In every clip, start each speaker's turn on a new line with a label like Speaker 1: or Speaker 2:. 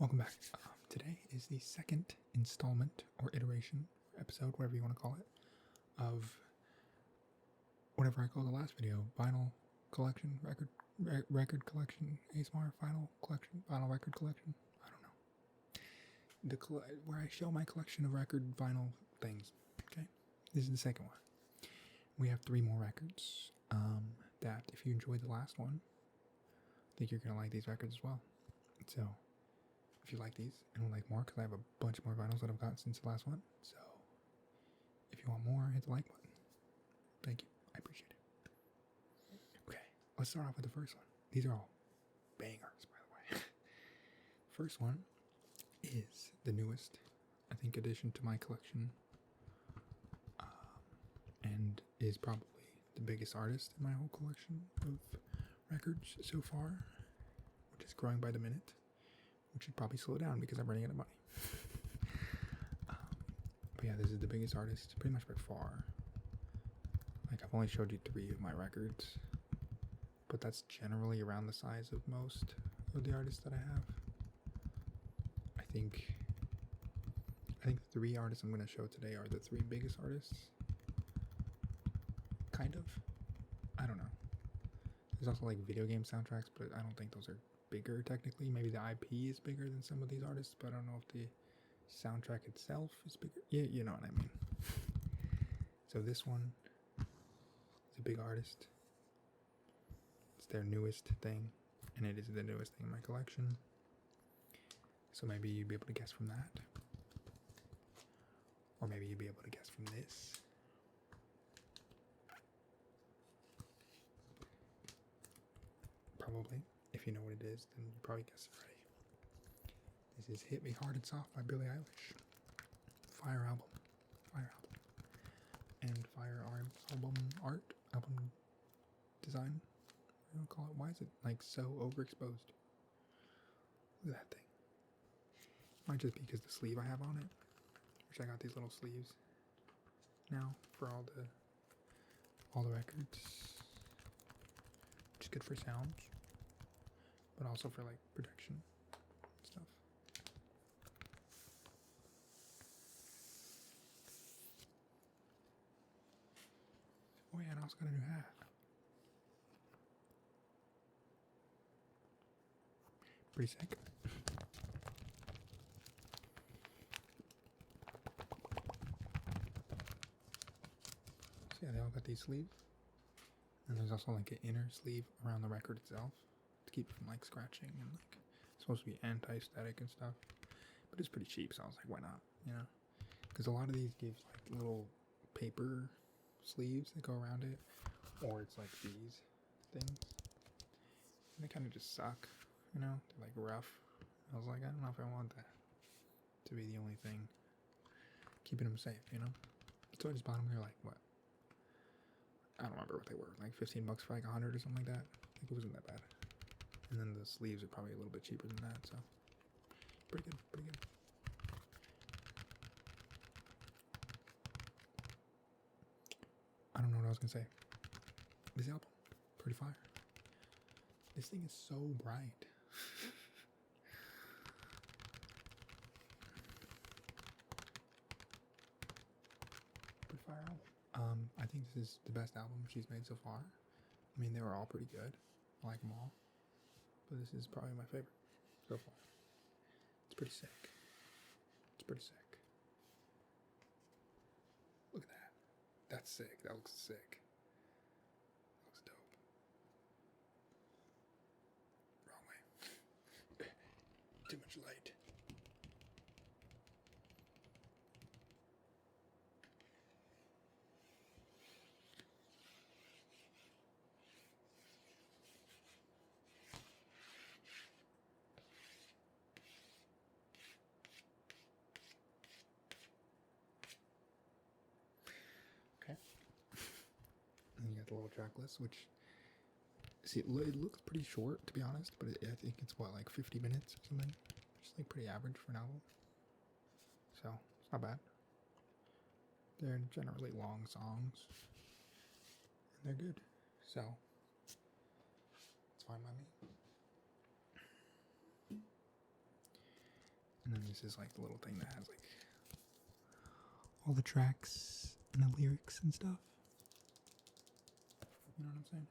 Speaker 1: Welcome back. Today is the second installment or iteration, episode, whatever you want to call it, of whatever I call the last video, vinyl collection, record collection, ASMR, vinyl collection, vinyl record collection. I don't know. Where I show my collection of record vinyl things. Okay, this is the second one. We have 3 more records. That if you enjoyed the last one, I think you're gonna like these records as well. So, if you like these and would like more, because I have a bunch more vinyls that I've gotten since the last one. So, if you want more, hit the like button. Thank you. I appreciate it. Okay, let's start off with the first one. These are all bangers, by the way. First one is the newest, I think, addition to my collection, and is probably the biggest artist in my whole collection of records so far, which is growing by the minute, which should probably slow down because I'm running out of money. But yeah, this is the biggest artist pretty much by far. Like, I've only showed you 3 of my records, but that's generally around the size of most of the artists that I have. I think the 3 artists I'm going to show today are the 3 biggest artists. Kind of. I don't know. There's also like video game soundtracks, but I don't think those are bigger technically. Maybe the IP is bigger than some of these artists, but I don't know if the soundtrack itself is bigger. Yeah, you know what I mean. So this one is a big artist. It's their newest thing, and it is the newest thing in my collection. So maybe you'd be able to guess from that. Or maybe you'd be able to guess from this. Probably. If you know what it is, then you probably guess it already. This is Hit Me Hard and Soft by Billie Eilish. Fire album. And fire album design. I don't call it. Why is it like so overexposed? Look at that thing. Might just be because the sleeve I have on it. Which I got these little sleeves now for all the records. Which is good for sounds, but also for like protection and stuff. Oh yeah, and I also got a new hat. Pretty sick. So yeah, they all got these sleeves. And there's also like an inner sleeve around the record itself to keep it from like scratching, and like it's supposed to be anti-static and stuff. But it's pretty cheap, so I was like, why not? You know? Because a lot of these give like little paper sleeves that go around it, or it's like these things. And they kind of just suck, you know? They're like rough. I was like, I don't know if I want that to be the only thing keeping them safe, you know? So I just bought them. They're like, what? I don't remember what they were, like $15 for like 100 or something like that. I think it wasn't that bad. And then the sleeves are probably a little bit cheaper than that, so pretty good. I don't know what I was gonna say. This album, pretty fire. This thing is so bright. Pretty fire album. I think this is the best album she's made so far. I mean, they were all pretty good. I like them all. But this is probably my favorite so far. It's pretty sick. Look at that. That's sick. That looks sick. That looks dope. Wrong way. Too much light. And you got the little track list, which, see, it looks pretty short, to be honest, but I think it's, what, like 50 minutes or something? Just like pretty average for an album. So, it's not bad. They're generally long songs, and they're good. So, it's fine by me. And then this is like the little thing that has like all the tracks and the lyrics and stuff. You know what I'm saying?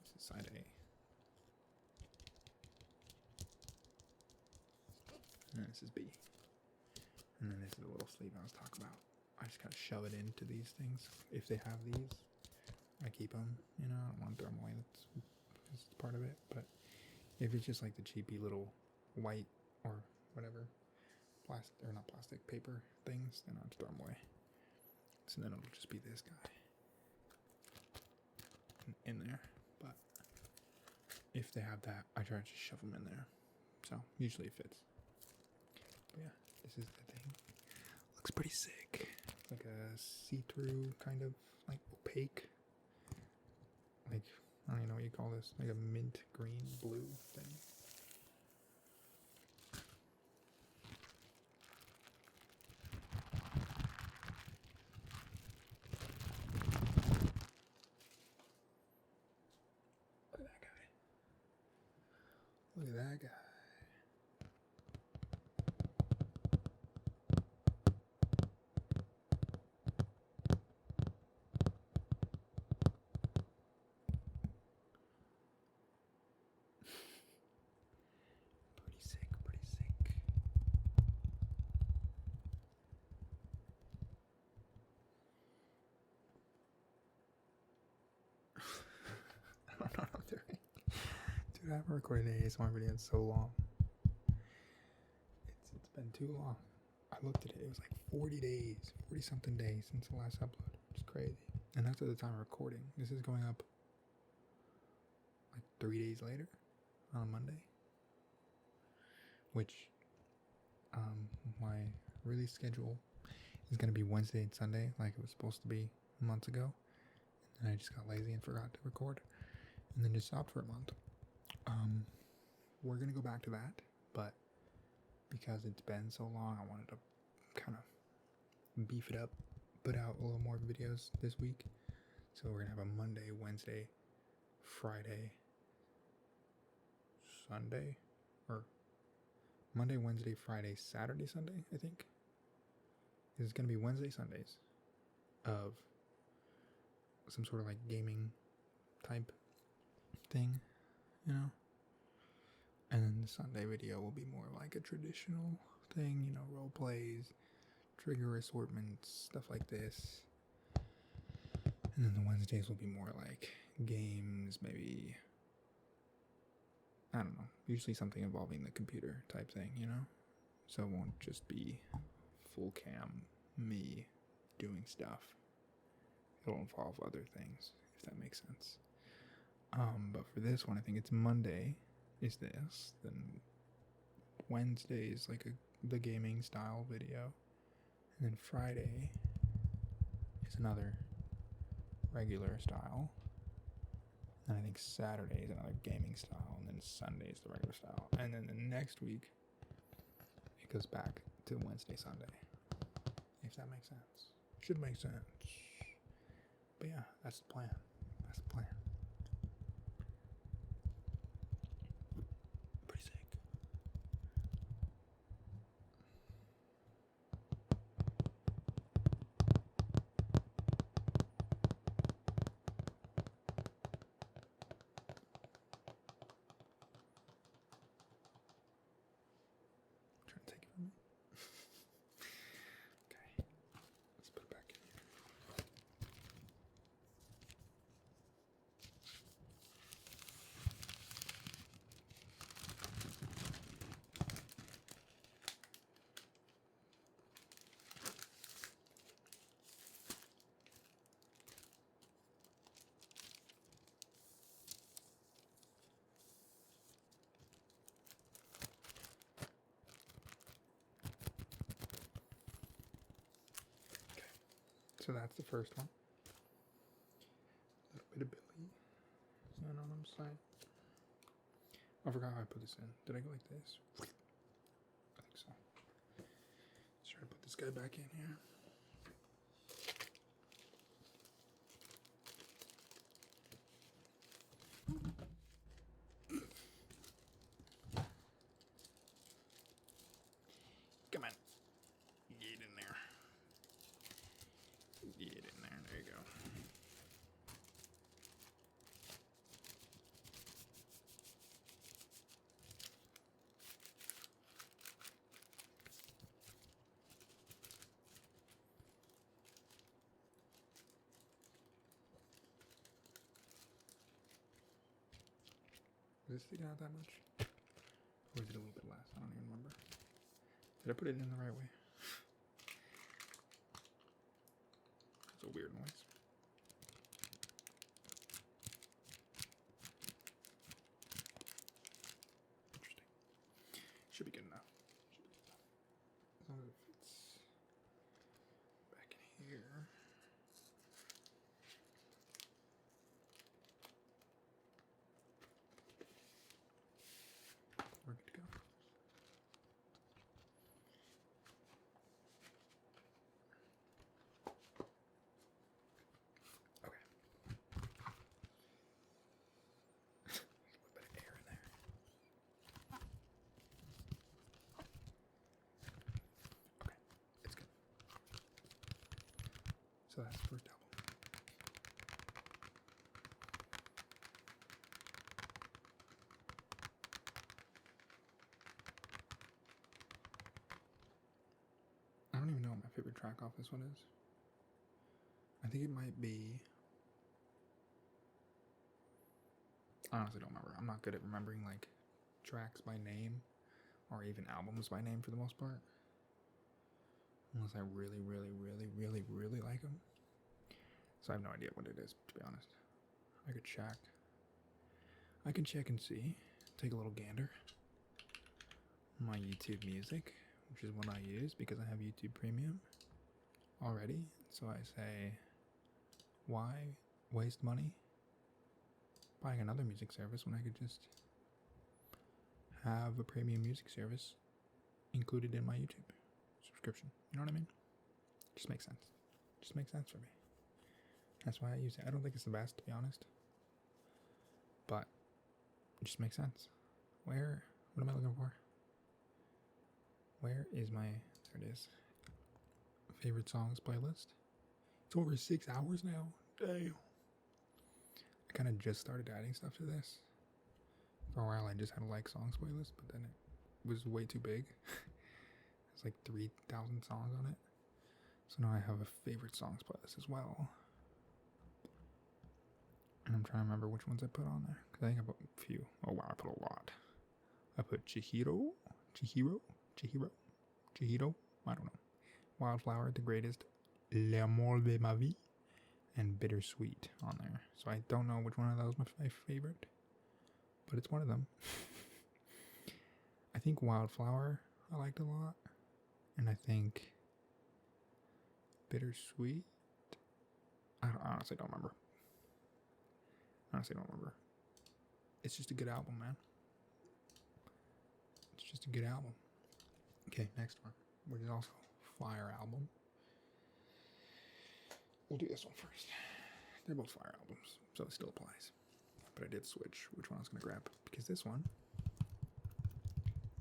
Speaker 1: This is side A. And this is B. And then this is a little sleeve I was talking about. I just gotta shove it into these things. If they have these, I keep them. You know, I don't want to throw them away. That's part of it. But if it's just like the cheapy little white or whatever, plastic or not plastic, paper things, then I'll just throw them away. So then it'll just be this guy in there. But if they have that, I try to just shove them in there. So usually it fits. But yeah, this is the thing. Looks pretty sick. It's like a see-through kind of like opaque, like I don't even know what you call this, like a mint green blue thing. Look at that guy. Look at that guy. Pretty sick. I don't know what I'm doing. Dude, I haven't recorded an ASMR video in so long. It's been too long. I looked at it. It was like 40 days, 40 something days since the last upload. It's crazy. And that's at the time of recording. This is going up like 3 days later on Monday. Which my release schedule is going to be Wednesday and Sunday like it was supposed to be months ago. And I just got lazy and forgot to record. And then just stopped for a month. We're going to go back to that. But because it's been so long, I wanted to kind of beef it up. Put out a little more videos this week. So we're going to have a Monday, Wednesday, Friday, Sunday. Or Monday, Wednesday, Friday, Saturday, Sunday, I think. This is going to be Wednesday, Sundays of some sort of like gaming type thing, you know? And then the Sunday video will be more like a traditional thing, you know, role plays, trigger assortments, stuff like this. And then the Wednesdays will be more like games, maybe, I don't know, usually something involving the computer type thing, you know? So it won't just be full cam me doing stuff. It'll involve other things, if that makes sense. But for this one, I think it's Monday is this, then Wednesday is like the gaming style video, and then Friday is another regular style, and I think Saturday is another gaming style, and then Sunday is the regular style, and then the next week it goes back to Wednesday, Sunday, if that makes sense. Should make sense. But yeah, that's the plan. That's the plan. Pretty sick. Trying to take it from me. Okay. Let's put it back in here. So that's the first one. A little bit of Billy. Is that on the side? I forgot how I put this in. Did I go like this? I think so. Let's try to put this guy back in here. Is this sticking out that much? Or is it a little bit less? I don't even remember. Did I put it in the right way? It's a weird noise. Interesting. Should be good enough. As long as it fits back in here. We're good to go. Okay. There's a little bit of air in there. Okay, it's good. So that's the first album. I don't even know what my favorite track off this one is. I think it might be... I honestly don't remember. I'm not good at remembering like tracks by name or even albums by name for the most part. Unless I really, really, really, really, really like them. So I have no idea what it is, to be honest. I could check. I can check and see. Take a little gander. My YouTube music, which is what I use because I have YouTube Premium already. So I say, why waste money buying another music service when I could just have a premium music service included in my YouTube subscription? You know what I mean? Just makes sense. Just makes sense for me. That's why I use it. I don't think it's the best, to be honest, but it just makes sense. What am I looking for? Where is my, there it is, favorite songs playlist? It's over 6 hours now. Damn. I kind of just started adding stuff to this. For a while I just had a like songs playlist, but then it was way too big. It's like 3,000 songs on it. So now I have a favorite songs playlist as well. And I'm trying to remember which ones I put on there. Because I think I put a few. Oh wow, I put a lot. I put Chihiro? I don't know. Wildflower, The Greatest, L'amour de ma vie, and Bittersweet on there. So I don't know which one of those is my favorite, but it's one of them. I think Wildflower I liked a lot, and I think Bittersweet, I honestly don't remember. It's just a good album, man. It's just a good album. Okay, next one, which is also Fire album. We'll do this one first. They're both Fire albums, so it still applies. But I did switch which one I was going to grab, because this one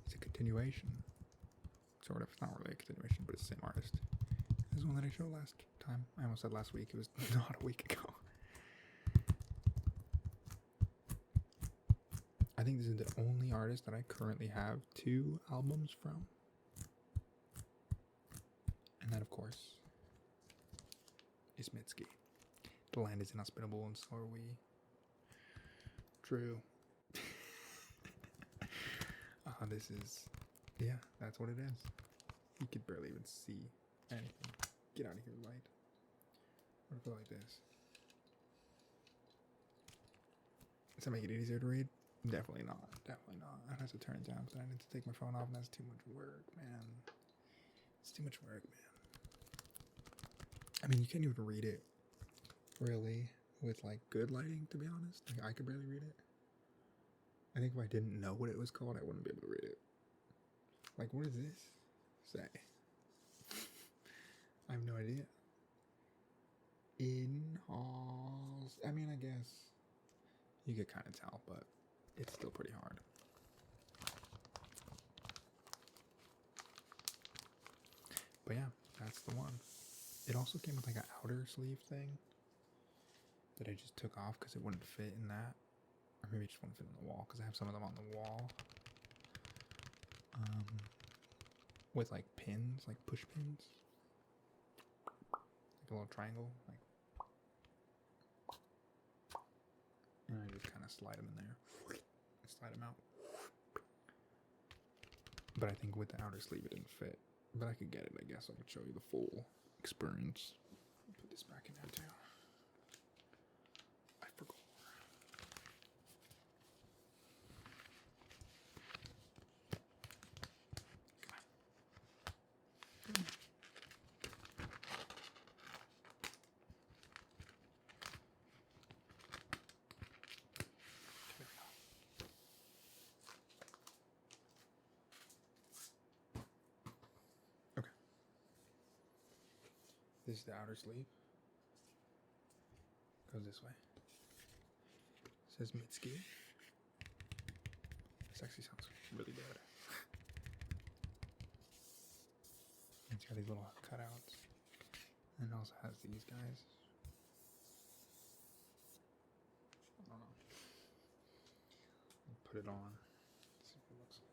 Speaker 1: is a continuation. Sort of. It's not really a continuation, but it's the same artist. This is one that I showed last time. I almost said last week. It was not a week ago. I think this is the only artist that I currently have 2 albums from. And that, of course, is Mitski. The land is inhospitable and so are we. True. This is, yeah, that's what it is. You could barely even see anything. Get out of here, light. What if I go like this? Does that make it easier to read? Definitely not. Definitely not. I have to turn it down because I need to take my phone off and that's too much work, man. It's too much work, man. I mean, you can't even read it, really, with, like, good lighting, to be honest. Like, I could barely read it. I think if I didn't know what it was called, I wouldn't be able to read it. Like, what does this say? I have no idea. I mean, I guess you could kind of tell, but it's still pretty hard. But yeah, that's the one. It also came with like an outer sleeve thing that I just took off because it wouldn't fit in that. Or maybe it just wouldn't fit in the wall because I have some of them on the wall. With like pins, like push pins. Like a little triangle. Like, and I just kind of slide them in there. slide them out. But I think with the outer sleeve it didn't fit. But I could get it, I guess. I could show you the full experience. Put this back in there too. I forgot. This is the outer sleeve. Goes this way. It says Mitski. This actually sounds really bad. It's got these little cutouts. And it also has these guys. I don't know. I'll put it on. See what it looks like.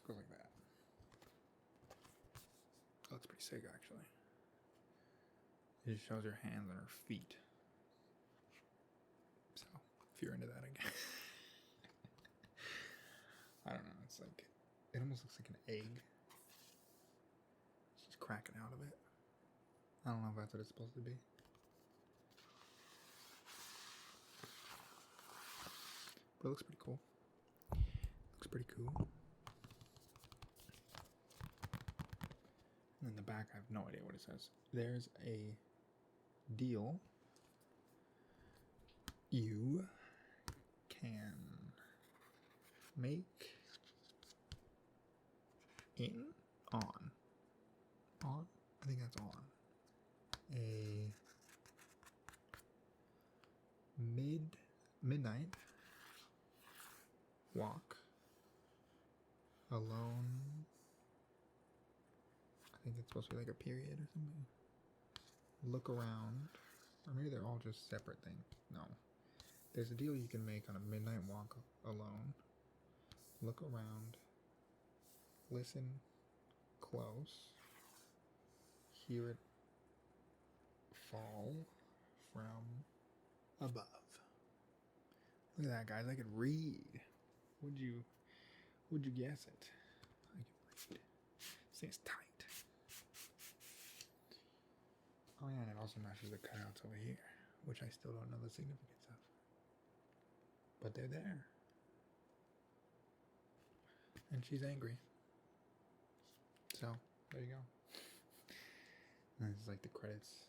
Speaker 1: Go like that. Oh, that's pretty sick, actually. It just shows her hands and her feet. So, if you're into that again. I don't know, it's like, it almost looks like an egg. She's cracking out of it. I don't know if that's what it's supposed to be. But it looks pretty cool. Looks pretty cool. In the back, I have no idea what it says. There's a deal. You can make on, I think that's on, a midnight walk alone. I think it's supposed to be like a period or something. Look around. Or maybe they're all just separate things. No. There's a deal you can make on a midnight walk alone. Look around. Listen close. Hear it fall from above. Look at that, guys. I could read. Would you guess it? I can read. See, it's tight. Oh yeah, and it also matches the cutouts over here, which I still don't know the significance of. But they're there. And she's angry. So, there you go. And this is like the credits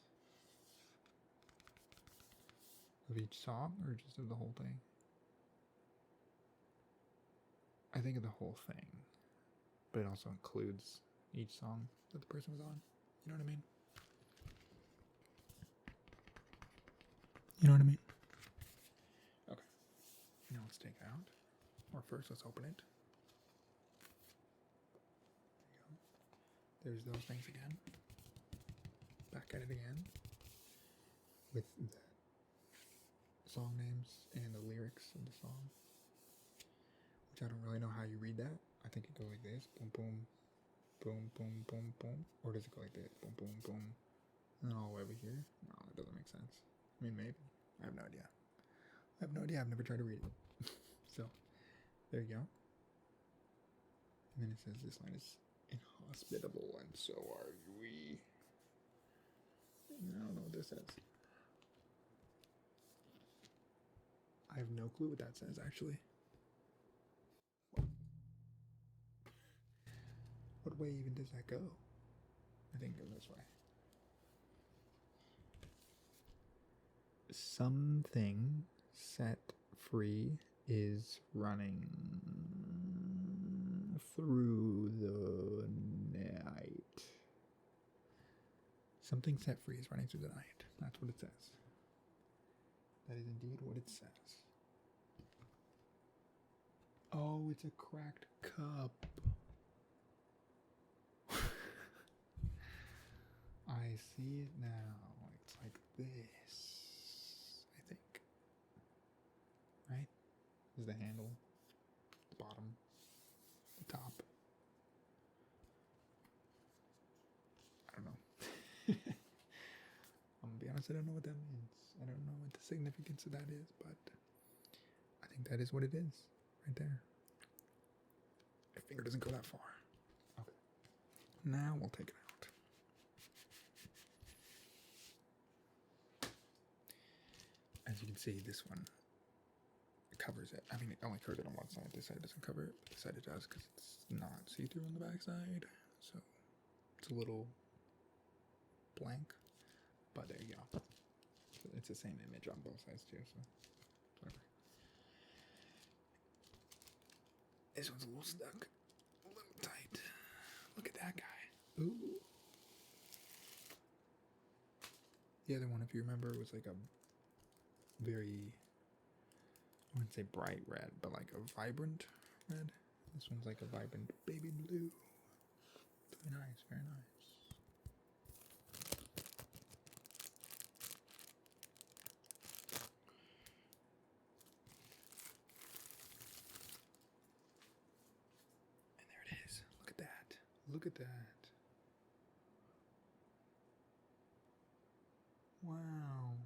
Speaker 1: of each song, or just of the whole thing? I think of the whole thing. But it also includes each song that the person was on. You know what I mean? You know what I mean? Okay. Now let's take it out. Or first, let's open it. There you go. There's those things again. Back at it again. With the song names and the lyrics of the song. Which I don't really know how you read that. I think it goes like this. Boom, boom. Boom, boom, boom, boom. Or does it go like this? Boom, boom, boom. And then all the way over here? No, that doesn't make sense. I mean, maybe. I have no idea. I've never tried to read it. So, there you go. And then it says this line is inhospitable, and so are we. I don't know what this says. I have no clue what that says, actually. What way even does that go? I think it goes this way. Something set free is running through the night. Something set free is running through the night. That's what it says. That is indeed what it says. Oh, it's a cracked cup. I see it now. It's like this, I think. Right? This is the handle, the bottom, the top. honest, I don't know what that means. I don't know what the significance of that is, but I think that is what it is, right there. My finger doesn't go that far. Okay. Now we'll take it out. As you can see, this one covers it. I mean, it only covers it on one side. This side doesn't cover it, but this side it does because it's not see-through on the back side. So it's a little blank, but there you go. So it's the same image on both sides too, so whatever. This one's a little stuck, a little tight. Look at that guy. Ooh. The other one, if you remember, was like a very, I wouldn't say bright red, but like a vibrant red. This one's like a vibrant baby blue. Very nice, very nice. And there it is. Look at that. Look at that. Wow.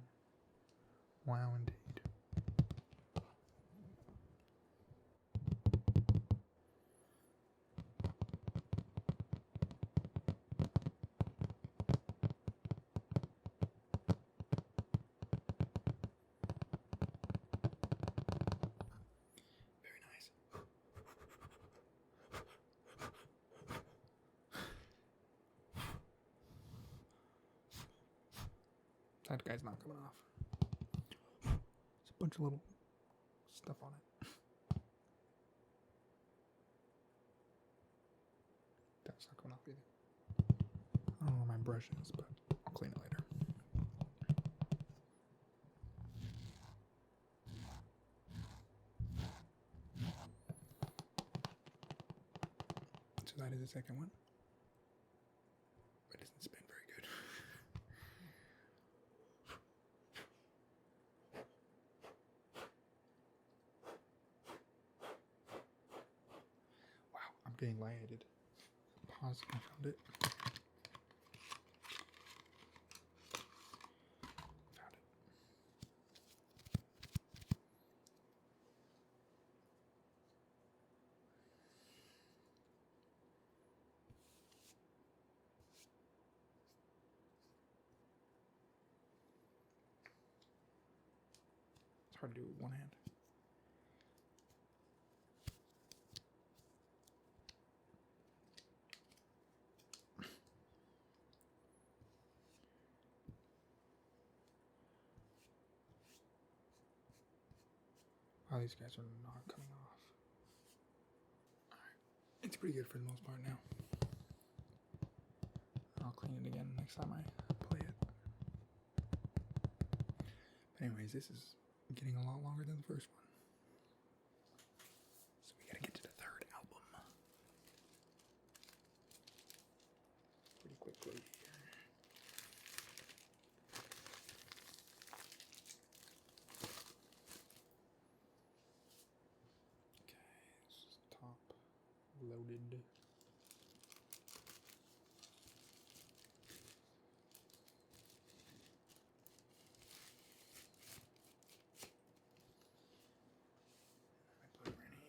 Speaker 1: Wow, indeed. Very nice. That guy's not coming off. There's a bunch of little stuff on it. That's not coming off either. I don't know where my brush is, but I'll clean it later. So that is the second one. It doesn't spin very good. Wow, I'm getting lightheaded. Pause, I found it. Found it. It's hard to do with one hand. Oh, these guys are not coming off. Alright. It's pretty good for the most part now. I'll clean it again next time I play it. But anyways, this is getting a lot longer than the first one. So we gotta get to the third album pretty quickly here. Okay, this is top loaded. I put it right here.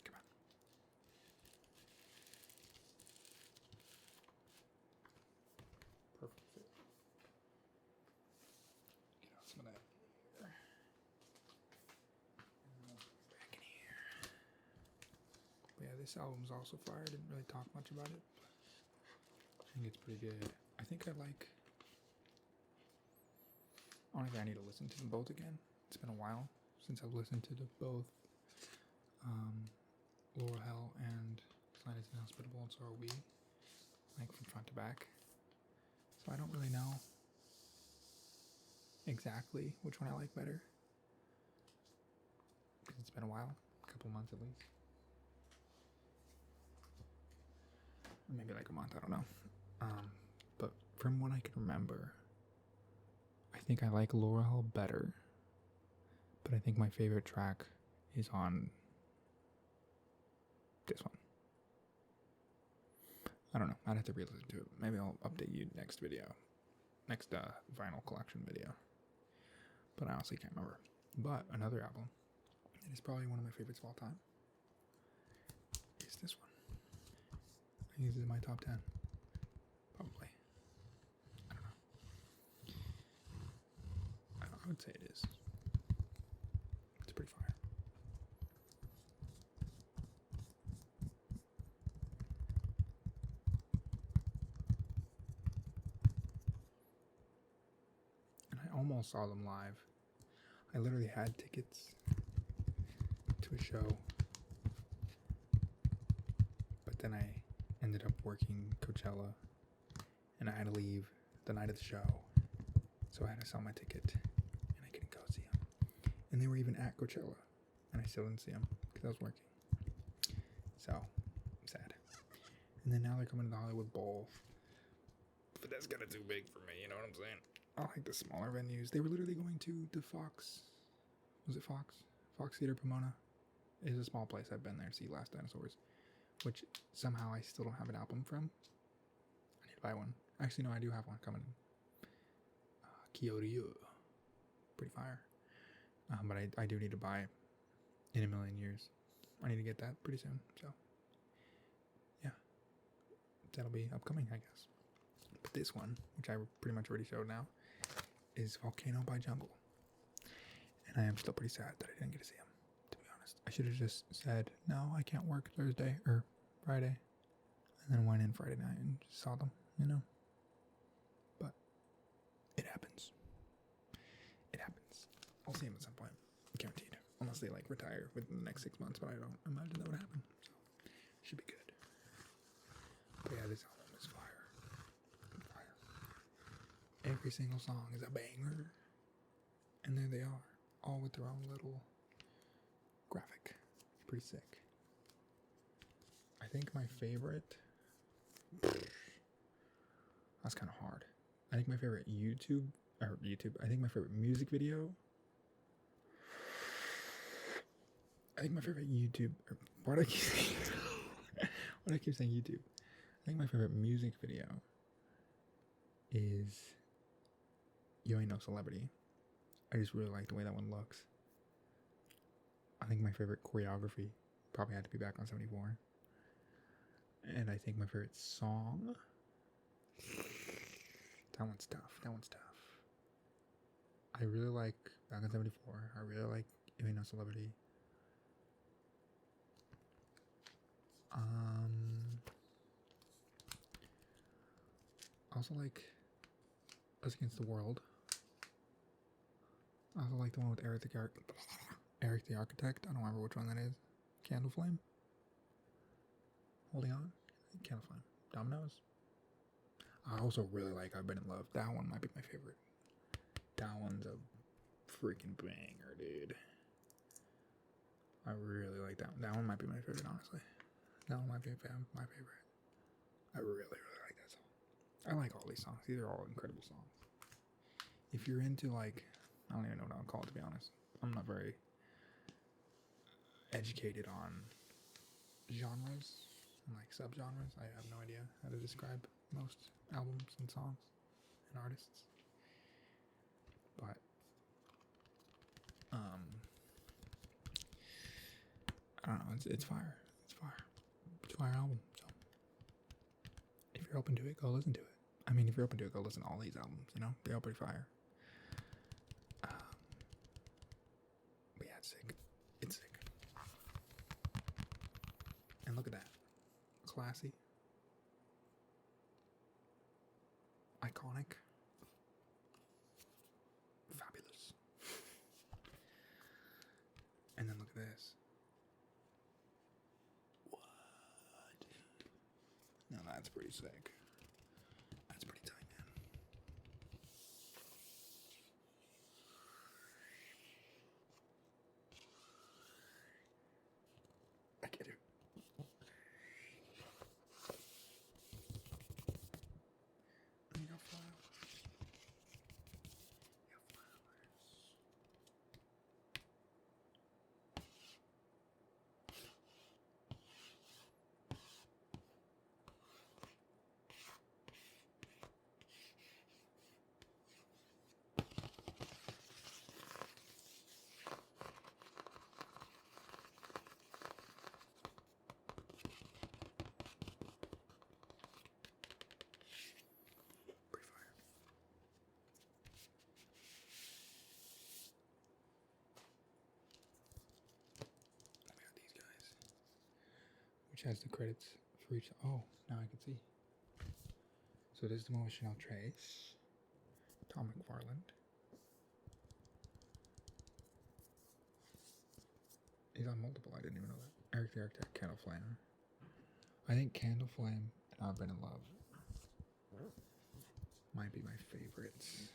Speaker 1: Come on. Perfect fit. Get out some of that here. And back in here. But yeah, this album's also fire. I didn't really talk much about it. I think it's pretty good. I think I like. Honestly, I need to listen to them both again. It's been a while since I've listened to both Laura Hell and Slide is Inhospitable, and So Are We, like from front to back. So I don't really know exactly which one I like better, because it's been a while, a couple months at least. Or maybe like a month, I don't know. But from what I can remember, I think I like Laura Hell better, but I think my favorite track is on this one. I don't know. I'd have to re-listen to it. Maybe I'll update you next video. Next vinyl collection video. But I honestly can't remember. But another album that is probably one of my favorites of all time is this one. I think this is my top 10. Probably. I don't know. I would say it is. It's pretty fire. And I almost saw them live. I literally had tickets to a show, but then I ended up working Coachella, and I had to leave the night of the show, so I had to sell my ticket, and I couldn't go see them. And they were even at Coachella, and I still didn't see them because I was working. So, sad. And then now they're coming to the Hollywood Bowl, but that's kind of too big for me, you know what I'm saying? I like the smaller venues. They were literally going to the Fox. Was it Fox? Fox Theater Pomona. It's a small place. I've been there to see Last Dinosaurs, which somehow I still don't have an album from. I need to buy one. Actually, no, I do have one coming. Kyoto. Pretty fire. But I do need to buy In a Million Years. I need to get that pretty soon. So, yeah. That'll be upcoming, I guess. But this one, which I pretty much already showed now, is Volcano by Jungle. And I am still pretty sad that I didn't get to see him, to be honest. I should have just said, no, I can't work Thursday or Friday. And then went in Friday night and just saw them, you know. But it happens. It happens. I'll see him at some point. Guaranteed. Unless they like retire within the next 6 months, but I don't imagine that would happen. So, should be good. But yeah, this album is fire. Every single song is a banger. And there they are, all with their own little graphic. Pretty sick. I think my favorite... That's kind of hard. I think my favorite I think my favorite music video... Why do I keep saying YouTube? I think my favorite music video is You Ain't No Celebrity. I just really like the way that one looks. I think my favorite choreography probably had to be Back on 74. And I think my favorite song... That one's tough. I really like Back on 74. I really like You Ain't No Celebrity. I also like Us Against the World. I also like the one with Eric the Architect. I don't remember which one that is. Candle Flame? Holding On? Candle Flame. Dominoes? I also really like I've Been in Love. That one might be my favorite. That one's a freaking banger, dude. I really like that one. That one might be my favorite, honestly. That one might be my favorite. I really like that song. I like all these songs. These are all incredible songs. If you're into, like, I don't even know what I'll call it, to be honest. I'm not very educated on genres and, like, subgenres. I have no idea how to describe most albums and songs and artists. But, I don't know. It's fire. It's fire. It's a fire album. So, if you're open to it, go listen to it. I mean, if you're open to it, go listen to all these albums, you know? They're all pretty fire. But yeah, it's sick. It's sick. And look at that. Classy. Iconic. Fabulous. And then look at this. What? Now that's pretty sick. That's pretty tight, man. I get it. You got flowers. You got flowers. which has the credits for each. Oh, now I can see. So there's the Motional Trace, Tom McFarland. He's on multiple. I didn't even know that. Eric the Architect, Candle Flame. I think Candle Flame and I've Been in Love might be my favorites.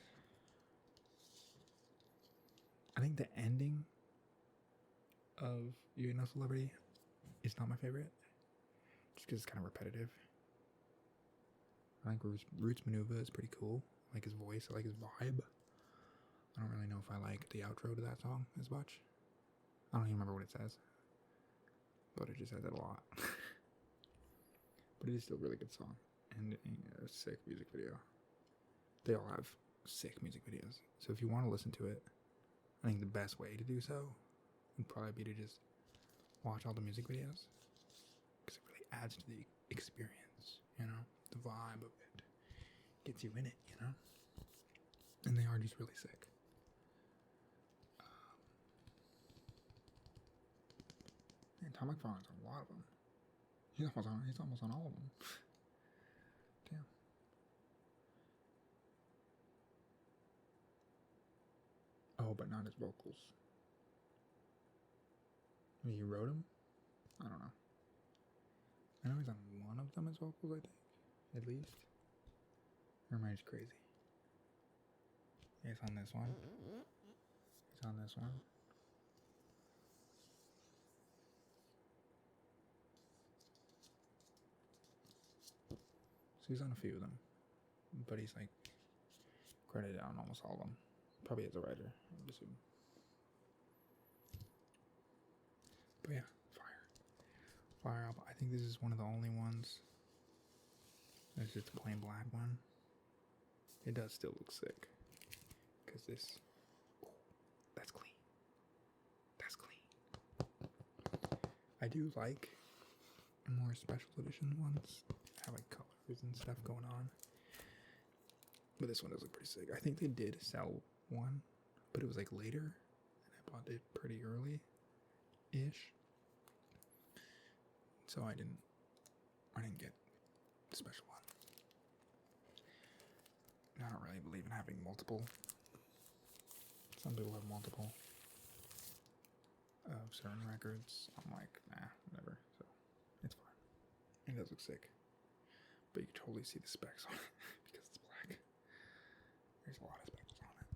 Speaker 1: I think the ending of You Ain't No Celebrity is not my favorite, just because it's kind of repetitive. I think Roots Manuva is pretty cool. I like his voice. I like his vibe. I don't really know if I like the outro to that song as much. I don't even remember what it says, but it just says it a lot. But it is still a really good song and a sick music video. They all have sick music videos. So if you want to listen to it, I think the best way to do so would probably be to just watch all the music videos, because it really adds to the experience, you know, the vibe of it gets you in it, you know, and they are just really sick. And Tom McFarland's on a lot of them. He's almost on all of them. Damn. Oh, but not his vocals. Maybe he wrote them? I don't know. I know he's on one of them as vocals, I think. At least. Or am I just crazy? Yeah, he's on this one. He's on this one. So he's on a few of them. But he's like credited on almost all of them. Probably as a writer, I would assume. But yeah, Fire album. I think this is one of the only ones. It's just a plain black one. It does still look sick. Because this... That's clean. That's clean. I do like more special edition ones. Have like colors and stuff going on. But this one does look pretty sick. I think they did sell one, but it was like later, and I bought it pretty early-ish. So I didn't get the special one. I don't really believe in having multiple. Some people have multiple of certain records. I'm like, nah, whatever. So it's fine. It does look sick. But you can totally see the specs on it because it's black. There's a lot of specs on it.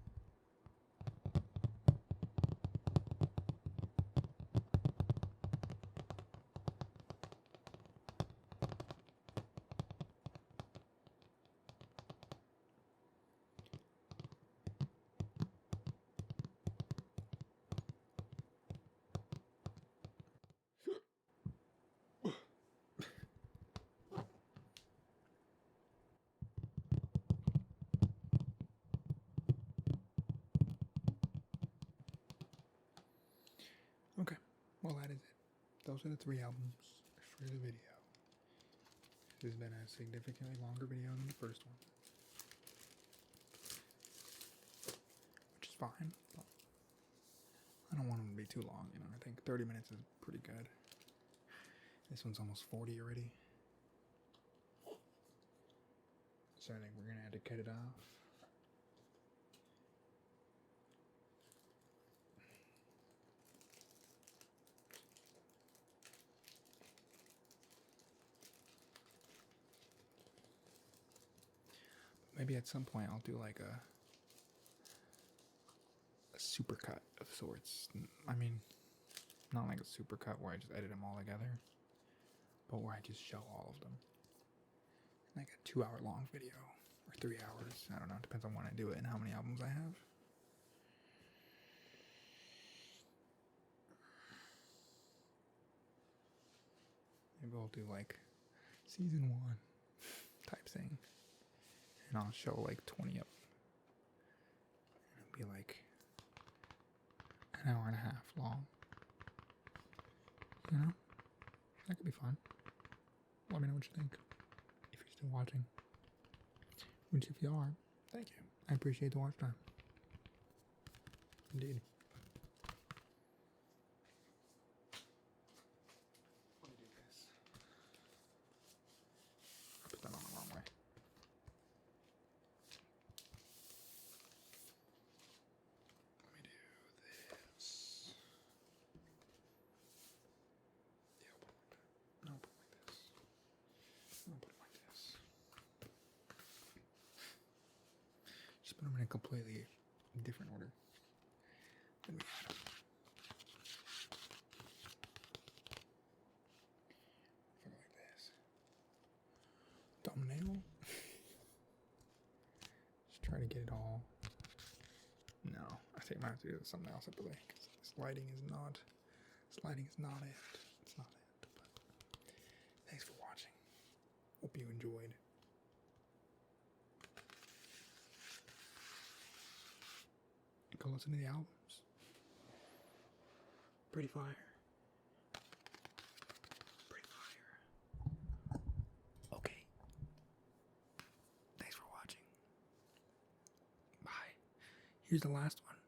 Speaker 1: Okay, well that is it. Those are the 3 albums for the video. This has been a significantly longer video than the first one. Which is fine, but I don't want them to be too long, you know. I think 30 minutes is pretty good. This one's almost 40 already. So I think we're gonna have to cut it off. Maybe at some point I'll do like a supercut of sorts. I mean, not like a supercut where I just edit them all together, but where I just show all of them. Like a 2-hour long video, or 3 hours. I don't know, it depends on when I do it and how many albums I have. Maybe I'll do like season 1 type thing. And I'll show like 20 of them. And it'll be like an hour and a half long. You know? That could be fun. Let me know what you think. If you're still watching. Which if you are, thank you. I appreciate the watch time. Indeed. Let me do this. Put them in a completely different order than we had them. Something like this. Thumbnail. Just try to get it all. No, I think I might have to do something else separately because this lighting is not. This lighting is not it. It's not it. But thanks for watching. Hope you enjoyed. Go listen to the albums. Pretty fire. Pretty fire. Okay. Thanks for watching. Bye. Here's the last one.